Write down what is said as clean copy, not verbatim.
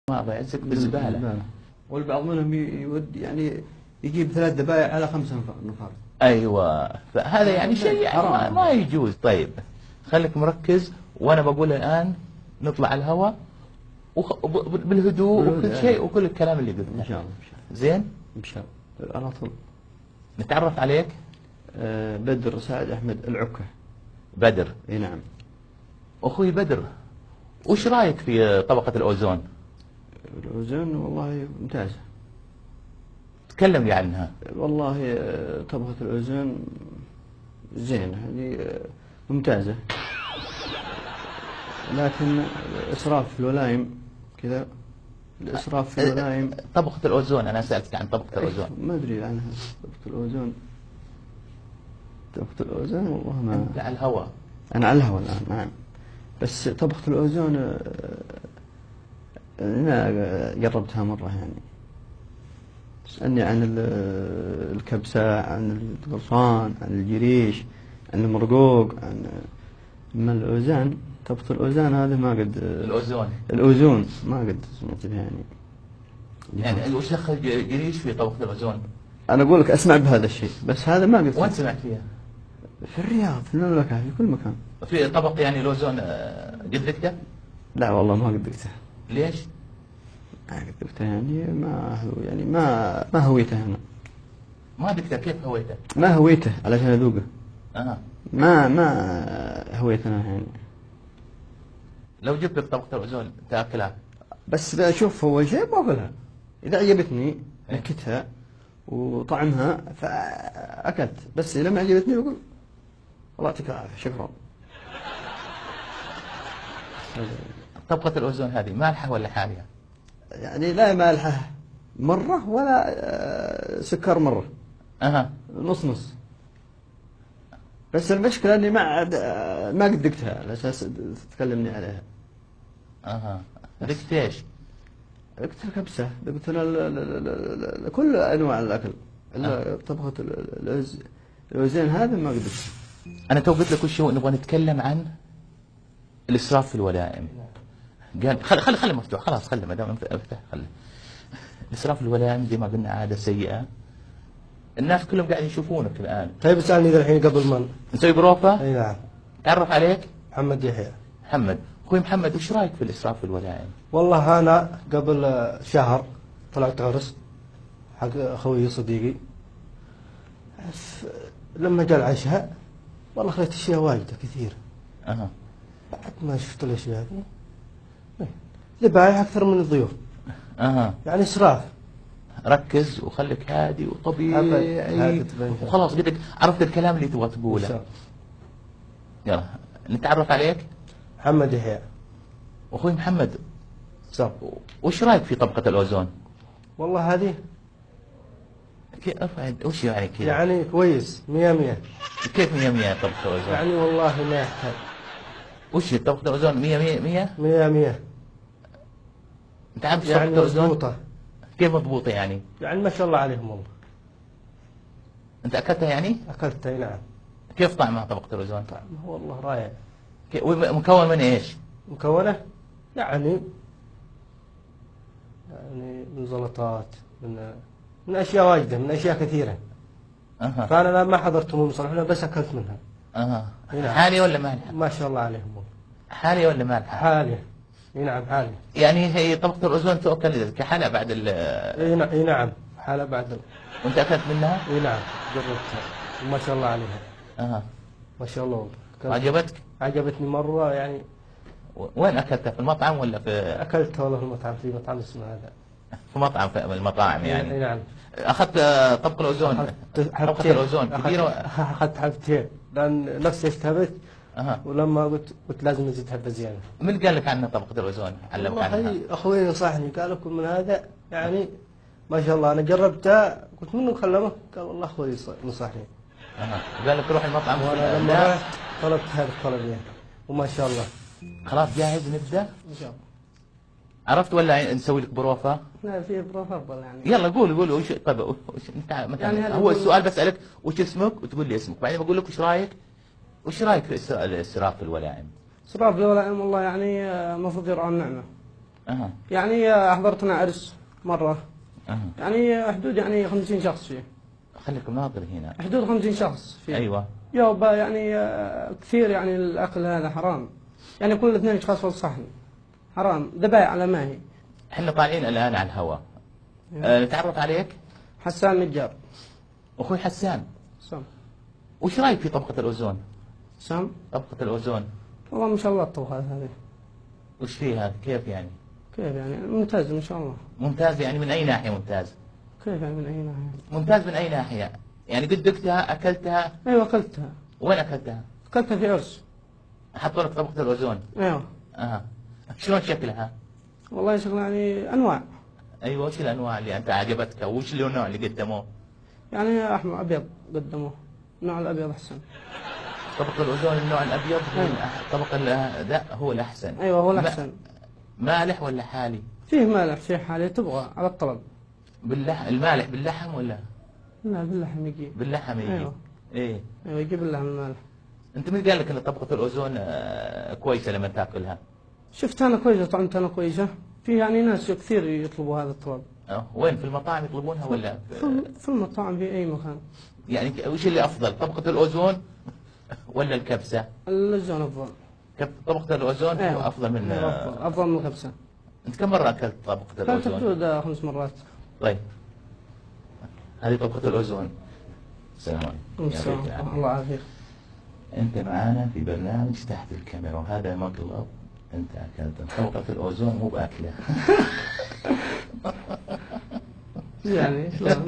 ما الله يعزك بالزبالة. والبعض منهم يعني يجيب 3 دبايع على 5 نفر. ايوه، فهذا يعني شيء يعني ما يجوز. طيب خليك مركز، وانا بقول الان نطلع على الهواء بالهدوء وكل شيء وكل الكلام اللي قلته. ان شاء الله. زين ان شاء الله على طول. نتعرف عليك. بدر سعد احمد العكة. بدر. اي نعم. اخوي بدر، وش رايك في طبقة الاوزون؟ الاوزون والله ممتازة. تكلم لي عنها. والله طبقة الاوزون زينة، يعني ممتازة، لكن الاسراف في الولايم كذا. الاسراف في الولايم. طبقة الاوزون، انا سألتك عن طبقة الاوزون. ما ادري عنها طبقة الاوزون. طبقة الاوزون والله ما. انت على الهواء. انا على الهواء الان، نعم. بس طبقة الاوزون انا جربتها مرة يعني. تسألني عن الكبسة، عن القرصان، عن الجريش، عن المرقوق، عن أما الأوزان. طبقة الأوزان هذا ما قد. الأوزون ما قد سمعت بها يعني. يعني وش دخل جريش في طبقة الأوزون؟ أنا أقول لك أسمع بهذا الشيء، بس هذا ما قد. وين سمعت فيها؟ في الرياض، في المملكة، في كل مكان. في طبق يعني الأوزون قد ذقته؟ لا والله ما قد ذقته. ليش؟ ما قد ذقته يعني ما هويته هنا. ما ذقته، كيف هويته؟ ما هويته علشان أذوقه. ما هويتنا يعني. لو جبت لك طبقة الأوزون تاكلها؟ بس بشوف أول شيء باكلها، إذا عجبتني نكهتها وطعمها فأكلت، بس إذا ما عجبتني بقول الله يعطيك العافية شكرا. طبقة الأوزون هذه مالحة ولا حالية؟ يعني لا مالحة مرة ولا سكر مرة. نص نص. بس المشكلة إني ما قد ذقتها على أساس تكلمني عليها. ذقت ايش؟ ذقت الكبسة، ذقت كل أنواع الأكل إلا طبخة الأوزان هذا ما قد ذقتها. أنا تو قلت لك وش هو، نبغى نتكلم عن الإسراف في الولائم. قال خلي مفتوح، خلاص خلي ما دام مفتوح خلي. الإسراف في الولائم زي ما قلنا عادة سيئة، الناس كلهم قاعدين يشوفونك الآن. طيب اسألني ذا الحين قبل ما نسوي بروفة؟ اي نعم. تعرف عليك؟ محمد يحيى. محمد، أخوي محمد، وش رأيك في الإسراف في الولائم؟ والله أنا قبل شهر طلعت عرس حق أخوي صديقي. لما جاء العشاء والله خليت أشياء واجدة كثير. بعد ما شفت الأشياء هذه ذبايح أكثر من الضيوف. يعني إسراف. ركز وخليك هادي وطبيعي وخلاص قلت لك عرفت الكلام اللي تبغى تقوله. يلا نتعرف عليك. محمد يحيى. اخوي محمد، صح. وش رايك في طبقة الاوزون؟ والله هذه وش يعني كذا؟ يعني كويس 100. كيف 100 طبقة الاوزون؟ يعني والله ما يحتاج. وش طبقة الاوزون 100؟ 100. انت عارف يعني طبقة الاوزون؟ مضبوطة. كيف مضبوطة يعني؟ يعني ما شاء الله عليهم والله. انت اكلتها يعني؟ اكلتها اي نعم. كيف طعمها طبقة الاوزون؟ طعمها والله رائع. مكون من ايش؟ مكونة يعني من زلطات، من اشياء واجدة، من اشياء كثيرة. فانا لا ما حضرتهم بصراحة، بس اكلت منها. نعم. حالية ولا مالحة؟ ما شاء الله عليهم والله. حالية ولا مالحة؟ حالية. اي نعم حالية. يعني هي طبقة الاوزون تؤكل كحالة بعد اي نعم حالة بعد وانت اكلت منها؟ اي نعم جربتها وما شاء الله عليها. ما شاء الله والله. عجبتك؟ عجبتني مرة يعني. وين اكلتها، في المطعم ولا في؟ اكلتها والله في المطعم، في مطعم اسمه هذا. في مطعم، في المطاعم يعني. اي نعم. اخذت طبق الاوزون؟ طبقة الاوزون كبيرة. اخذت حبتين لان نفسي اشتهيت. ولما قلت لازم ازيد حبه زياده. من قال لك عنها طبقة الاوزون؟ علمك عنها؟ والله اخوي نصحني، قال لكم من هذا يعني ما شاء الله. انا جربتها قلت منه كلمه، قال والله اخوي نصحني. قال لك روح المطعم. وانا لما رحت طلبت هذا الطلب يعني وما شاء الله. خلاص جاهز نبدا؟ ان شاء الله. عرفت ولا نسوي لك بروفة؟ لا في بروفة افضل يعني. يلا قول وش. طيب انت يعني هو السؤال بسألك وش اسمك وتقول لي اسمك، بعدين بقول لك وش رايك في الاسراف في الولائم؟ الاسراف في الولائم والله يعني المفروض يرعون النعمة. اها يعني حضرتنا عرس مرة، اها يعني حدود يعني 50 شخص فيه، خليك ناظر هنا. حدود 50 شخص فيه. ايوه يابا يعني كثير، يعني الأكل هذا حرام، يعني كل 2 أشخاص في الصحن حرام، ذبايح على ما هي. احنا طالعين الان على الهواء. نتعرف عليك. حسان نجار. اخوي حسان، سام. وش رايك في طبقة الأوزون؟ سام. طبقة الأوزون والله ما شاء الله الطبخات هذه. وش فيها؟ كيف يعني؟ كيف يعني؟ ممتاز ما شاء الله. ممتاز يعني من أي ناحية ممتاز؟ كيف يعني من أي ناحية؟ ممتاز من أي ناحية؟ يعني قد دقتها أكلتها؟ أيوة أكلتها. وين أكلتها؟ أكلتها في عرس. حطوا لك طبقة الأوزون؟ أيوة. شلون شكلها؟ والله شكلها يعني أنواع. أيوة، وش الأنواع اللي أنت عجبتك وش النوع اللي قدموه؟ يعني أحمر أبيض قدموه، النوع الأبيض أحسن. طبق الأوزون النوع الأبيض هو طبق لا هو الأحسن. أيوة هو الأحسن. مالح ولا حالي؟ فيه مالح فيه حالي، تبغى على الطلب. المالح باللحم ولا؟ لا باللحم يجي. باللحم يجي. أيوة. إيه. أيوة يجيب اللحم المالح. أنت من قال لك أن طبقة الأوزون كويسة لما تاكلها؟ شفت أنا كويسة، طعمت أنا كويسة. في يعني ناس كثير يطلبوا هذا الطلب. وين في المطاعم يطلبونها ولا؟ في المطاعم في أي مكان. يعني وش اللي أفضل، طبقة الأوزون ولا الكبسة؟ اللزون أفضل. طبقة الأوزون أيوة. أفضل من أفضل من الكبسة. أنت كم مرة أكلت طبقة أكلت الأوزون؟ حدود 5 مرات. طيب هذه طبقة الأوزون. السلام عليكم. السلام. الله يعافيك. أنت معانا في برنامج تحت الكاميرا، وهذا مقلب أنت أكلت طبقة الأوزون مو بأكله. يعني شلون؟